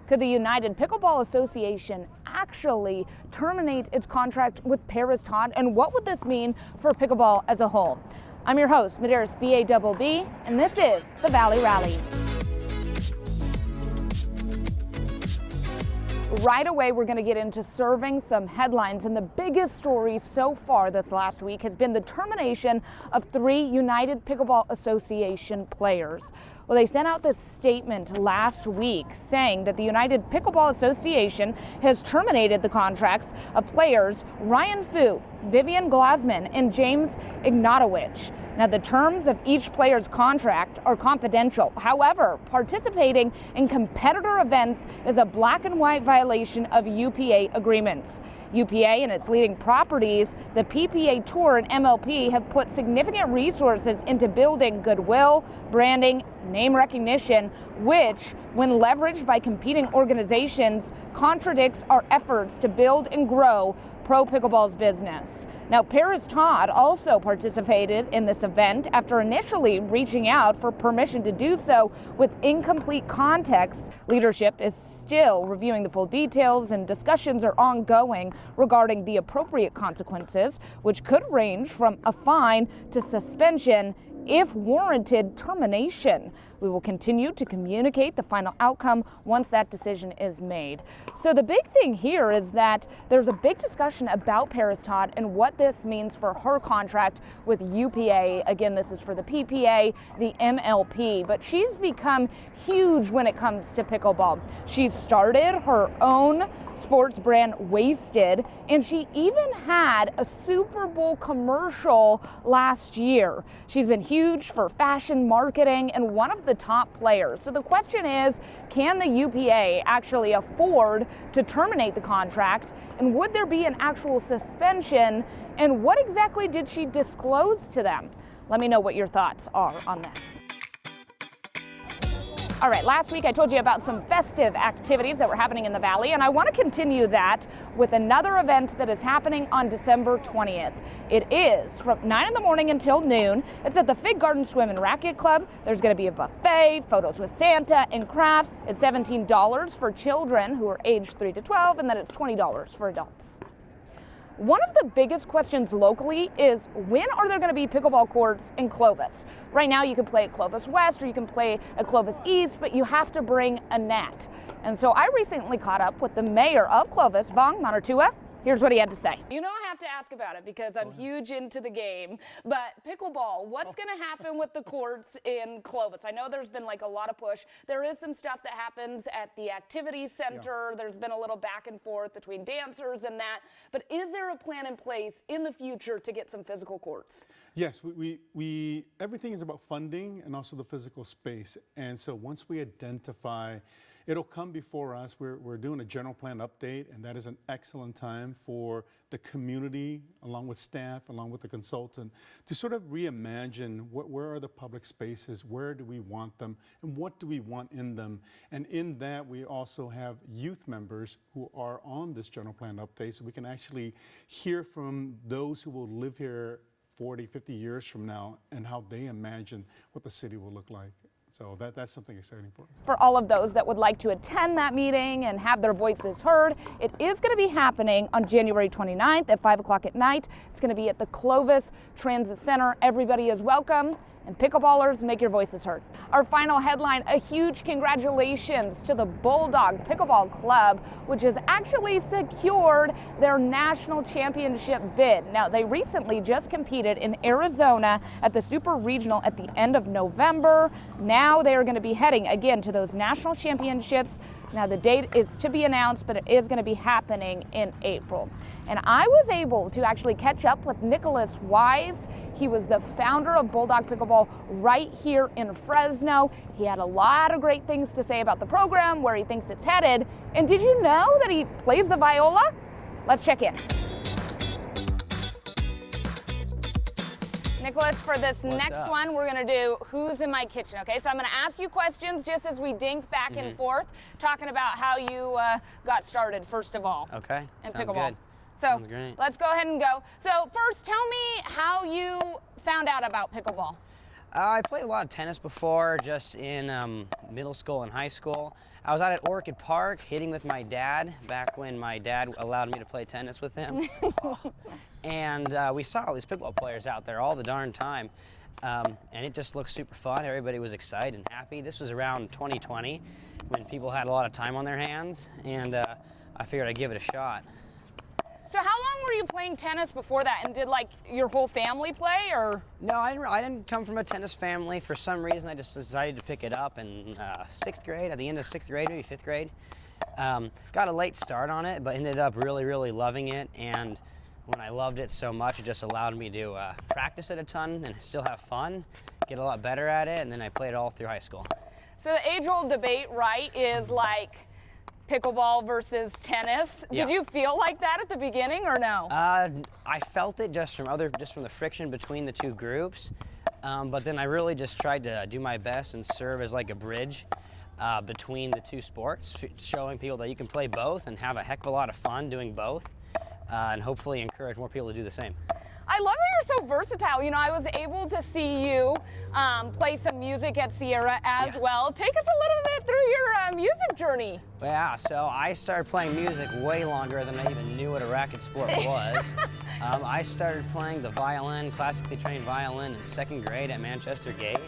Could the United Pickleball Association actually terminate its contract with Paris Todd? And what would this mean for pickleball as a whole? I'm your host, Medeiros BABB, and this is the Valley Rally. Right away, we're going to get into serving some headlines, and the biggest story so far this last week has been the termination of 3 United Pickleball Association players. Well, they sent out this statement last week saying that the United Pickleball Association has terminated the contracts of players Ryan Fu, Vivian Glasman, and James Ignatowicz. Now, the terms of each player's contract are confidential. However, participating in competitor events is a black and white violation of UPA agreements. UPA and its leading properties, the PPA Tour and MLP, have put significant resources into building goodwill, branding, name recognition, which, when leveraged by competing organizations, contradicts our efforts to build and grow pro pickleball's business. Now, Paris Todd also participated in this event after initially reaching out for permission to do so with incomplete context. Leadership is still reviewing the full details, and discussions are ongoing regarding the appropriate consequences, which could range from a fine to suspension, if warranted, termination. We will continue to communicate the final outcome once that decision is made. So the big thing here is that there's a big discussion about Paris Todd and what this means for her contract with UPA. Again, this is for the PPA, the MLP, but she's become huge when it comes to pickleball. She's started her own sports brand, Wasted, and she even had a Super Bowl commercial last year. She's been huge for fashion marketing and one of the top players. So the question is, can the UPA actually afford to terminate the contract? And would there be an actual suspension? And what exactly did she disclose to them? Let me know what your thoughts are on this. All right, last week I told you about some festive activities that were happening in the Valley, and I want to continue that with another event that is happening on December 20th. It is from 9 in the morning until noon. It's at the Fig Garden Swim and Racquet Club. There's going to be a buffet, photos with Santa, and crafts. It's $17 for children who are aged 3 to 12, and then it's $20 for adults. One of the biggest questions locally is, when are there going to be pickleball courts in Clovis? Right now you can play at Clovis West or you can play at Clovis East, but you have to bring a net. And so I recently caught up with the mayor of Clovis, Vong Manartua. Here's what he had to say. You know, I have to ask about it because I'm huge into the game, but pickleball, what's going to happen with the courts in Clovis? I know there's been like a lot of push. There is some stuff that happens at the activity center. Yeah. There's been a little back and forth between dancers and that, but is there a plan in place in the future to get some physical courts? Yes, everything is about funding and also the physical space. And so once we identify, it'll come before us. We're doing a general plan update, and that is an excellent time for the community, along with staff, along with the consultant, to sort of reimagine where are the public spaces, where do we want them, and what do we want in them. And in that, we also have youth members who are on this general plan update, so we can actually hear from those who will live here 40, 50 years from now, and how they imagine what the city will look like. So that's something exciting for us. For all of those that would like to attend that meeting and have their voices heard, it is going to be happening on January 29th at 5 o'clock at night. It's going to be at the Clovis Transit Center. Everybody is welcome. And pickleballers, make your voices heard. Our final headline, a huge congratulations to the Bulldog Pickleball Club, which has actually secured their national championship bid. Now, they recently just competed in Arizona at the Super Regional at the end of November. Now they are going to be heading again to those national championships. Now, the date is to be announced, but it is going to be happening in April. And I was able to actually catch up with Nic Wise. He was the founder of Bulldog Pickleball right here in Fresno. He had a lot of great things to say about the program, where he thinks it's headed. And did you know that he plays the viola? Let's check in. Nicholas, for this next one, we're going to do Who's in My Kitchen, okay? So I'm going to ask you questions just as we dink back and forth, talking about how you got started, first of all. Okay, in sounds pickleball. good. So Sounds great. Let's go ahead and go. So first, tell me how you found out about pickleball. I played a lot of tennis before, just in middle school and high school. I was out at Orchid Park hitting with my dad back when my dad allowed me to play tennis with him. And we saw all these pickleball players out there all the darn time. And it just looked super fun. Everybody was excited and happy. This was around 2020 when people had a lot of time on their hands, and I figured I'd give it a shot. So how long were you playing tennis before that, and did like your whole family play, or? No, I didn't come from a tennis family. For some reason, I just decided to pick it up in 6th grade, at the end of 6th grade, maybe 5th grade. Got a late start on it, but ended up really, really loving it. And when I loved it so much, it just allowed me to practice it a ton and still have fun, get a lot better at it, and then I played all through high school. So the age-old debate, right, is like pickleball versus tennis. Yeah. Did you feel like that at the beginning or no? I felt it just from the friction between the two groups, but then I really just tried to do my best and serve as like a bridge between the two sports, showing people that you can play both and have a heck of a lot of fun doing both, and hopefully encourage more people to do the same. I love that you're so versatile. You know, I was able to see you play some music at Sierra as well. Take us a little bit through your music journey. Yeah, so I started playing music way longer than I even knew what a racket sport was. I started playing the violin, classically trained violin, in 2nd grade at Manchester Gate.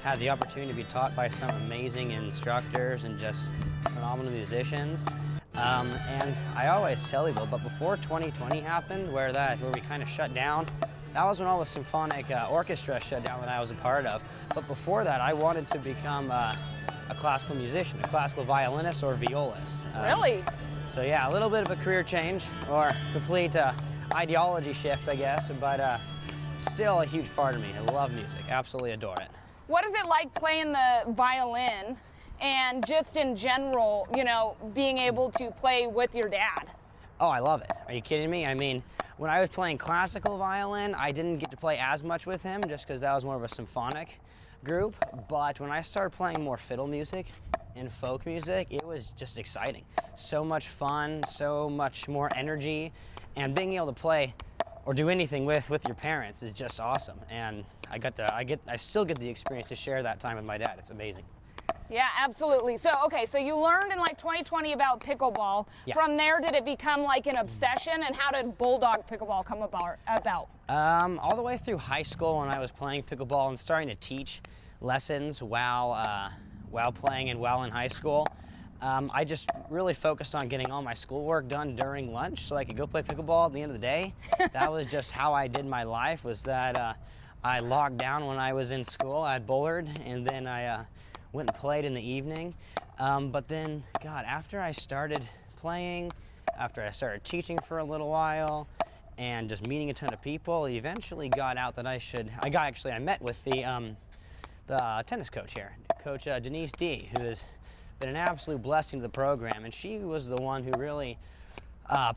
Had the opportunity to be taught by some amazing instructors and just phenomenal musicians. And I always tell people, but before 2020 happened, where we kind of shut down, that was when all the symphonic orchestra shut down that I was a part of. But before that, I wanted to become a classical musician, a classical violinist or violist. Really? So yeah, a little bit of a career change, or complete ideology shift, I guess, but still a huge part of me. I love music, absolutely adore it. What is it like playing the violin? And just in general, you know, being able to play with your dad? Oh, I love it. Are you kidding me? I mean, when I was playing classical violin, I didn't get to play as much with him just because that was more of a symphonic group. But when I started playing more fiddle music and folk music, it was just exciting. So much fun, so much more energy, and being able to play or do anything with your parents is just awesome. And I still get the experience to share that time with my dad. It's amazing. Yeah, absolutely. So, okay, so you learned in like 2020 about pickleball. Yeah. From there, did it become like an obsession, and how did Bulldog Pickleball come about? All the way through high school, when I was playing pickleball and starting to teach lessons while playing and while in high school, I just really focused on getting all my schoolwork done during lunch so I could go play pickleball at the end of the day. That was just how I did my life, was that I logged down when I was in school at Bullard, and then I went and played in the evening. But then, God, after I started playing, after I started teaching for a little while, and just meeting a ton of people, it eventually got out that I met with the tennis coach here, Coach Denise D, who has been an absolute blessing to the program, and she was the one who really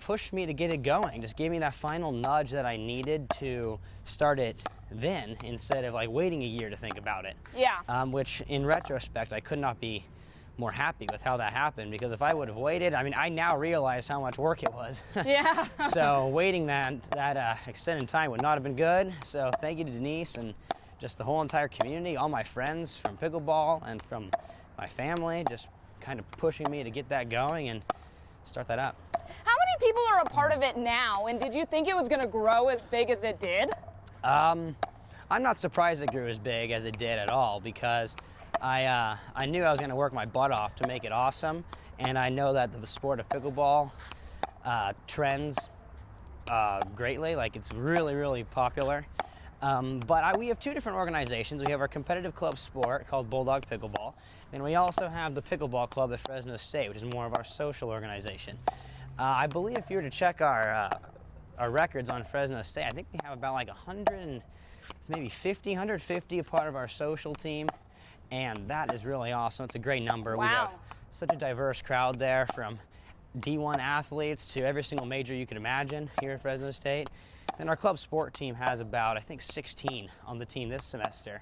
pushed me to get it going, just gave me that final nudge that I needed to start it then, instead of like waiting a year to think about it. Yeah. Which in retrospect, I could not be more happy with how that happened, because if I would have waited, I mean, I now realize how much work it was. Yeah. So waiting that extended time would not have been good. So thank you to Denise and just the whole entire community, all my friends from pickleball and from my family, just kind of pushing me to get that going and start that up. How many people are a part of it now, and did you think it was going to grow as big as it did? I'm not surprised it grew as big as it did at all, because I knew I was going to work my butt off to make it awesome, and I know that the sport of pickleball trends greatly. Like, it's really, really popular. But we have two different organizations. We have our competitive club sport called Bulldog Pickleball, and we also have the Pickleball Club at Fresno State, which is more of our social organization. I believe if you were to check our records on Fresno State, I think we have about like 150 a part of our social team, and that is really awesome. It's a great number. Wow. We have such a diverse crowd there, from D1 athletes to every single major you could imagine here at Fresno State. And our club sport team has about, I think, 16 on the team this semester.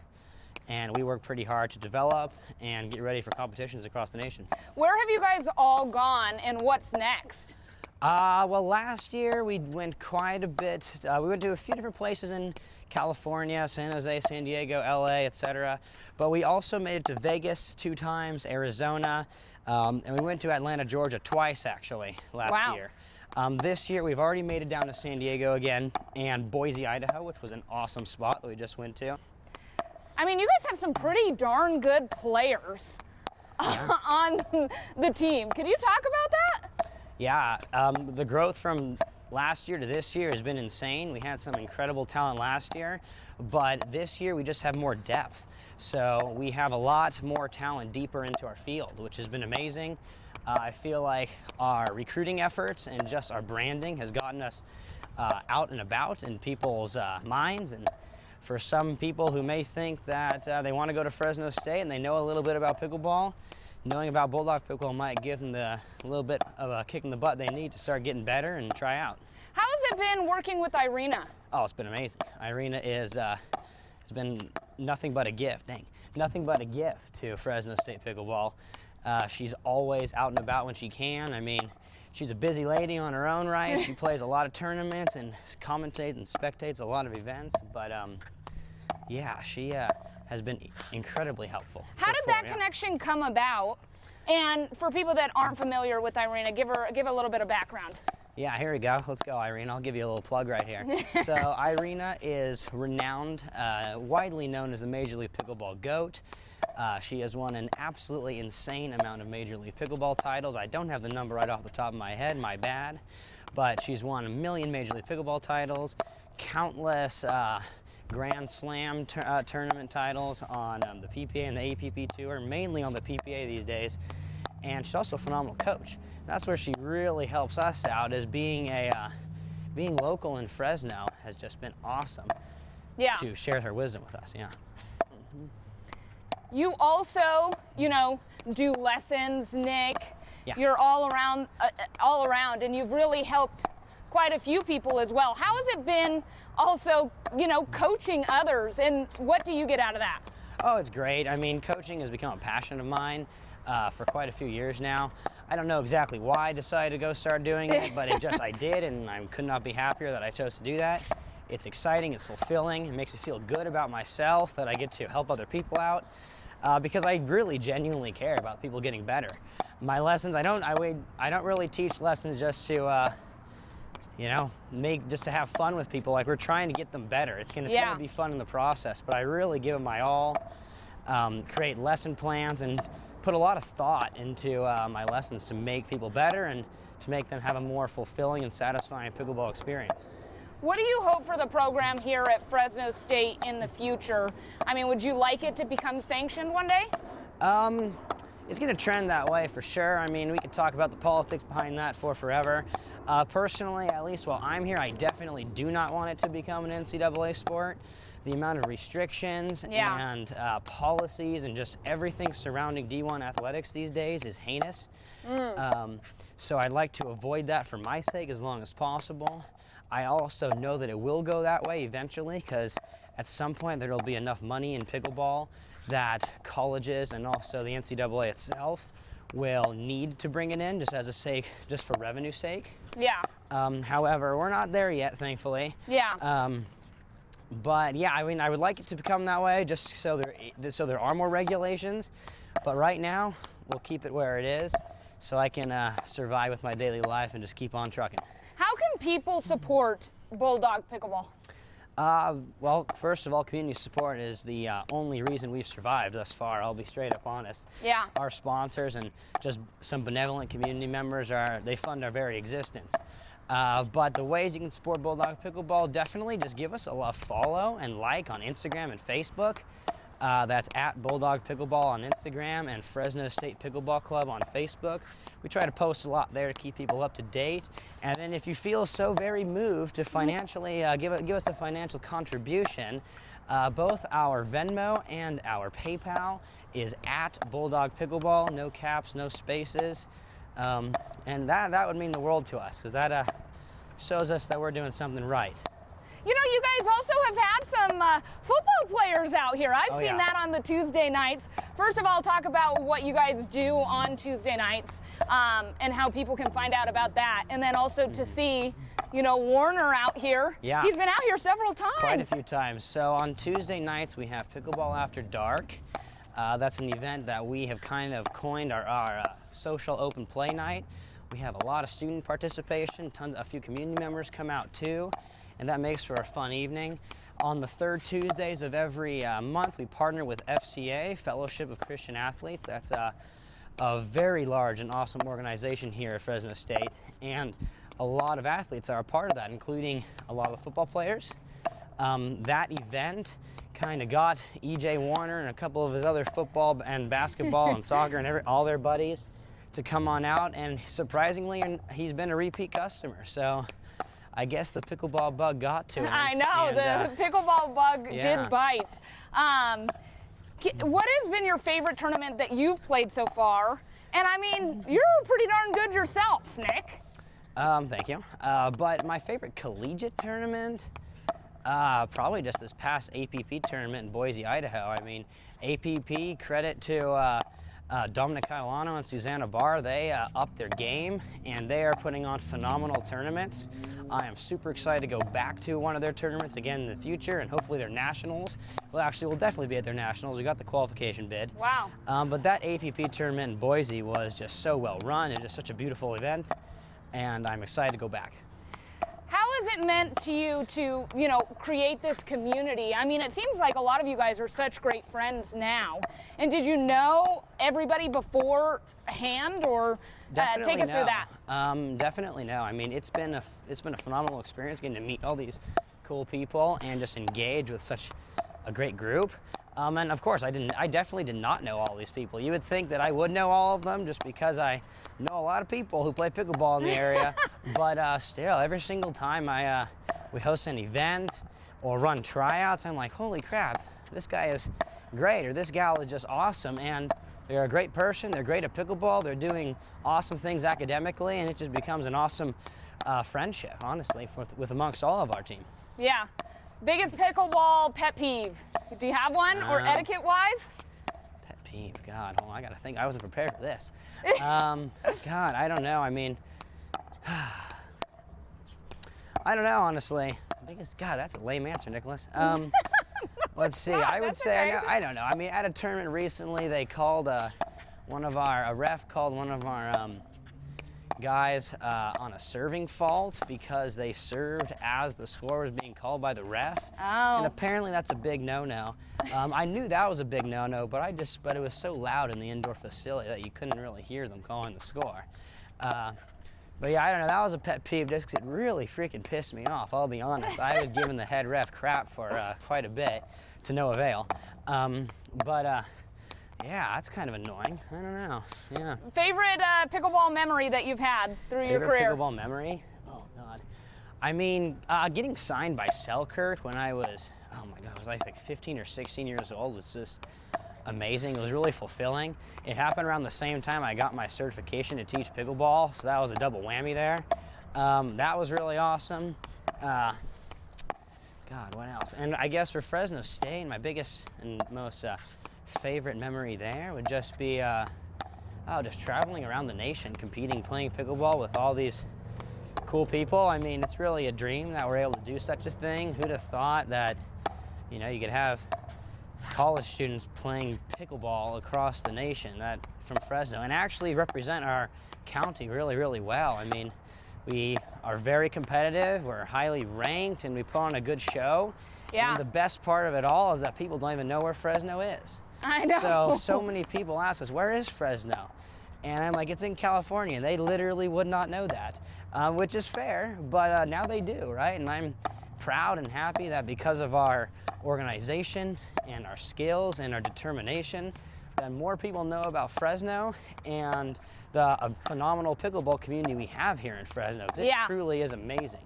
And we work pretty hard to develop and get ready for competitions across the nation. Where have you guys all gone, and what's next? Well, last year we went quite a bit. We went to a few different places in California, San Jose, San Diego, LA, etc. But we also made it to Vegas 2 times, Arizona, and we went to Atlanta, Georgia twice actually last year. This year we've already made it down to San Diego again and Boise, Idaho, which was an awesome spot that we just went to. I mean, you guys have some pretty darn good players on the team. Could you talk about that? Yeah, the growth from last year to this year has been insane. We had some incredible talent last year, but this year we just have more depth. So we have a lot more talent deeper into our field, which has been amazing. I feel like our recruiting efforts and just our branding has gotten us out and about in people's minds. And for some people who may think that they want to go to Fresno State and they know a little bit about pickleball, knowing about Bulldog Pickleball might give them a little bit of a kick in the butt they need to start getting better and try out. How has it been working with Irina? Oh, it's been amazing. Irina has been nothing but a gift. Dang, nothing but a gift to Fresno State Pickleball. She's always out and about when she can. I mean, she's a busy lady on her own right. She plays a lot of tournaments and commentates and spectates a lot of events. But yeah, she has been incredibly helpful. How did that connection come about? And for people that aren't familiar with Irina, give a little bit of background. Yeah, here we go. Let's go, Irina. I'll give you a little plug right here. So Irina is renowned, widely known as the Major League Pickleball GOAT. She has won an absolutely insane amount of Major League Pickleball titles. I don't have the number right off the top of my head, my bad. But she's won 1 million Major League Pickleball titles, countless Grand Slam tournament titles on the PPA and the APP tour, mainly on the PPA these days. And she's also a phenomenal coach. That's where she really helps us out, is being local in Fresno has just been awesome. Yeah. To share her wisdom with us. Yeah. You also, do lessons, Nic. Yeah. You're all around, and you've really helped quite a few people as well. How has it been also, coaching others, and what do you get out of that? Oh, it's great. I mean, coaching has become a passion of mine for quite a few years now. I don't know exactly why I decided to go start doing it, but I did, and I could not be happier that I chose to do that. It's exciting, it's fulfilling, it makes me feel good about myself that I get to help other people out. Because I really genuinely care about people getting better. My lessons, I don't really teach lessons just to, just to have fun with people. Like, we're trying to get them better. It's gonna be fun in the process, but I really give them my all, create lesson plans, and put a lot of thought into my lessons to make people better and to make them have a more fulfilling and satisfying pickleball experience. What do you hope for the program here at Fresno State in the future? I mean, would you like it to become sanctioned one day? It's going to trend that way for sure. I mean, we could talk about the politics behind that for forever. Personally, at least while I'm here, I definitely do not want it to become an NCAA sport. The amount of restrictions and policies and just everything surrounding D1 athletics these days is heinous. So I'd like to avoid that for my sake as long as possible. I also know that it will go that way eventually, because at some point there will be enough money in pickleball that colleges and also the NCAA itself will need to bring it in just for revenue's sake. Yeah. However, we're not there yet, thankfully. Yeah. But yeah, I mean, I would like it to become that way, just so there are more regulations. But right now, we'll keep it where it is, so I can survive with my daily life and just keep on trucking. How can people support Bulldog Pickleball? Well, first of all, community support is the only reason we've survived thus far. I'll be straight up honest. Yeah. Our sponsors and just some benevolent community members they fund our very existence. But the ways you can support Bulldog Pickleball, definitely just give us a follow and like on Instagram and Facebook. That's at Bulldog Pickleball on Instagram and Fresno State Pickleball Club on Facebook. We try to post a lot there to keep people up to date. And then if you feel so very moved to financially give us a financial contribution, both our Venmo and our PayPal is at Bulldog Pickleball, no caps, no spaces. And that would mean the world to us, because that shows us that we're doing something right. You guys also have had some football players out here. I've seen that on the Tuesday nights. First of all, talk about what you guys do on Tuesday nights. and how people can find out about that. And then also to see, you know, Warner out here. Yeah. He's been out here several times. Quite a few times. So on Tuesday nights, we have Pickleball After Dark. That's an event that we have kind of coined our social open play night. We have a lot of student participation, a few community members come out too, and that makes for a fun evening. On the third Tuesdays of every month, we partner with FCA, Fellowship of Christian Athletes. That's a very large and awesome organization here at Fresno State, and a lot of athletes are a part of that, including a lot of football players. That event kind of got E.J. Warner and a couple of his other football and basketball and soccer and all their buddies to come on out, and surprisingly, he's been a repeat customer. So I guess the pickleball bug got to him. I know, and, the pickleball bug yeah. did bite. What has been your favorite tournament that you've played so far? And I mean, you're pretty darn good yourself, Nick. Thank you. But my favorite collegiate tournament, probably just this past APP tournament in Boise, Idaho. I mean, APP, credit to Dominic Catalano and Susanna Barr. They upped their game, and they are putting on phenomenal tournaments. I am super excited to go back to one of their tournaments again in the future, and hopefully their nationals. Well, actually, we'll definitely be at their nationals. We got the qualification bid. Wow. But that APP tournament in Boise was just so well run. It was just such a beautiful event, and I'm excited to go back. How has it meant to you to, you know, create this community? I mean, it seems like a lot of you guys are such great friends now. And did you know everybody beforehand, or take us through that? Definitely no. I mean, it's been a phenomenal experience getting to meet all these cool people and just engage with such a great group. And of course, I definitely did not know all these people. You would think that I would know all of them just because I know a lot of people who play pickleball in the area. But still, every single time we host an event or run tryouts, I'm like, holy crap, this guy is great, or this gal is just awesome. And they're a great person, they're great at pickleball, they're doing awesome things academically, and it just becomes an awesome friendship, honestly, with amongst all of our team. Yeah. Biggest pickleball pet peeve? Do you have one, or etiquette-wise? Pet peeve, God, hold on, I gotta think. I wasn't prepared for this. God, I don't know. I mean, I don't know, honestly. Biggest, God, that's a lame answer, Nicholas. Let's see. I would say, okay. I don't know. I mean, at a tournament recently, they called a ref called one of our guys on a serving fault because they served as the score was being called by the ref. Oh. And apparently that's a big no-no. I knew that was a big no-no, but it was so loud in the indoor facility that you couldn't really hear them calling the score. But yeah, I don't know, that was a pet peeve just because it really freaking pissed me off, I'll be honest. I was giving the head ref crap for quite a bit, to no avail. Yeah, that's kind of annoying. I don't know. Yeah. Favorite pickleball memory that you've had through your career? Favorite pickleball memory? Oh God. I mean, getting signed by Selkirk when I was, oh my God, was I like 15 or 16 years old was just amazing. It was really fulfilling. It happened around the same time I got my certification to teach pickleball, so that was a double whammy there. That was really awesome. God, what else? And I guess for Fresno State, my biggest and most favorite memory there would just be just traveling around the nation, competing, playing pickleball with all these cool people. I mean, it's really a dream that we're able to do such a thing. Who'd have thought that, you know, you could have college students playing pickleball across the nation from Fresno and actually represent our county really, really well. I mean, we are very competitive, we're highly ranked, and we put on a good show. Yeah. And the best part of it all is that people don't even know where Fresno is. I know. So many people ask us, where is Fresno? And I'm like, it's in California. They literally would not know that, which is fair, but now they do, right? And I'm proud and happy that because of our organization and our skills and our determination, that more people know about Fresno and the phenomenal pickleball community we have here in Fresno. It truly is amazing.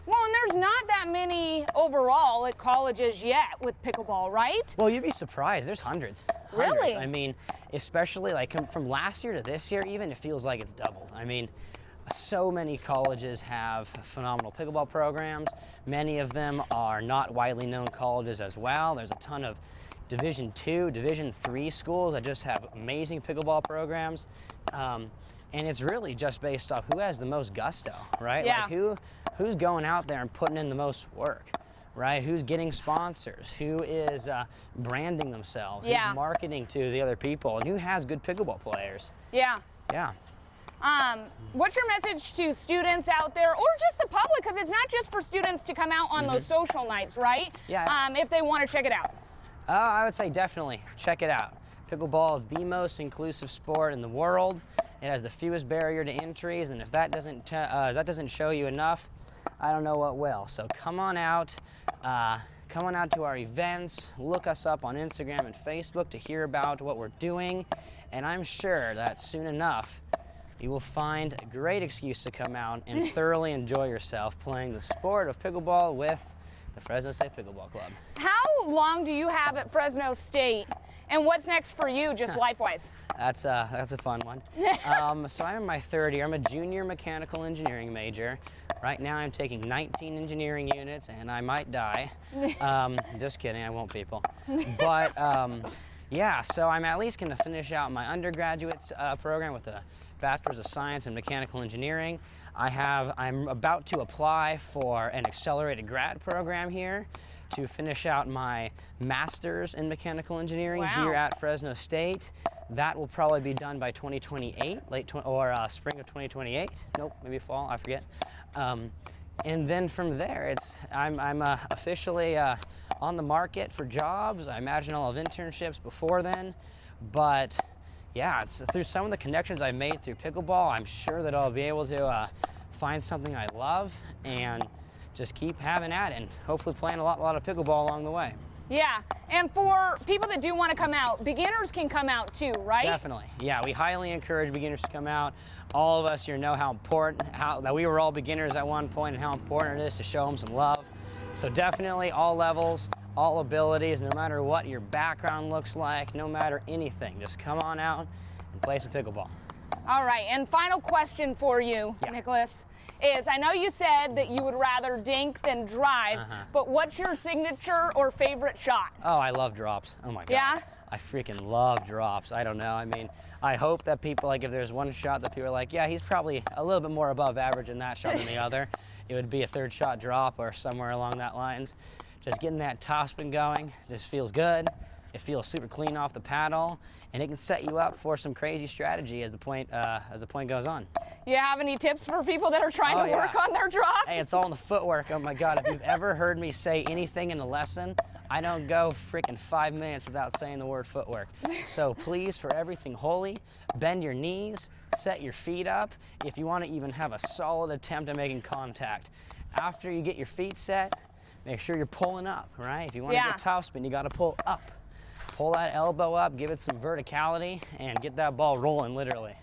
Well, and there's not that many overall at colleges yet with pickleball, right? Well, you'd be surprised. There's hundreds. Really? I mean, especially like from last year to this year, even, it feels like it's doubled. I mean, so many colleges have phenomenal pickleball programs. Many of them are not widely known colleges as well. There's a ton of Division II, Division III schools that just have amazing pickleball programs. And it's really just based off who has the most gusto, right? Yeah. Like who's going out there and putting in the most work, right? Who's getting sponsors? Who is branding themselves? Yeah. Who's marketing to the other people? And who has good pickleball players? Yeah. Yeah. What's your message to students out there, or just the public? Because it's not just for students to come out on those social nights, right? Yeah. If they want to check it out. I would say definitely check it out. Pickleball is the most inclusive sport in the world. It has the fewest barrier to entries, and if that doesn't show you enough, I don't know what will. So come on out to our events, look us up on Instagram and Facebook to hear about what we're doing, and I'm sure that soon enough you will find a great excuse to come out and thoroughly enjoy yourself playing the sport of pickleball with the Fresno State Pickleball Club. How long do you have at Fresno State, and what's next for you, just life-wise? That's a fun one. So I'm in my third year. I'm a junior mechanical engineering major. Right now I'm taking 19 engineering units, and I might die. Just kidding, I won't, people. But yeah, so I'm at least going to finish out my undergraduate program with a Bachelor's of Science in Mechanical Engineering. I'm about to apply for an accelerated grad program here to finish out my Master's in Mechanical Engineering here at Fresno State. That will probably be done by 2028, spring of 2028. Nope, maybe fall, I forget. And then from there, I'm officially on the market for jobs. I imagine I'll have internships before then, but yeah, it's through some of the connections I've made through pickleball, I'm sure that I'll be able to find something I love and just keep having at it, and hopefully playing a lot of pickleball along the way. Yeah, and for people that do want to come out, beginners can come out too, right? Definitely, yeah. We highly encourage beginners to come out. All of us here know how important, that we were all beginners at one point, and how important it is to show them some love. So definitely all levels, all abilities, no matter what your background looks like, no matter anything, just come on out and play some pickleball. All right, and final question for you, Nicholas, is I know you said that you would rather dink than drive, but what's your signature or favorite shot? Oh, I love drops. Oh my God. Yeah? I freaking love drops. I don't know. I mean, I hope that people, like, if there's one shot that people are like, yeah, he's probably a little bit more above average in that shot than the other, it would be a third shot drop or somewhere along that lines. Just getting that topspin going just feels good. It feels super clean off the paddle, and it can set you up for some crazy strategy as the point goes on. You have any tips for people that are trying to work on their drop? Hey, it's all in the footwork. Oh my God, if you've ever heard me say anything in a lesson, I don't go freaking 5 minutes without saying the word footwork. So please, for everything holy, bend your knees, set your feet up if you want to even have a solid attempt at making contact. After you get your feet set, make sure you're pulling up, right? If you want to get topspin, you got to pull up. Pull that elbow up, give it some verticality, and get that ball rolling, literally.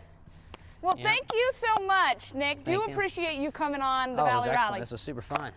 Well, thank you so much, Nick. Do appreciate you coming on the Valley Rally. This was super fun.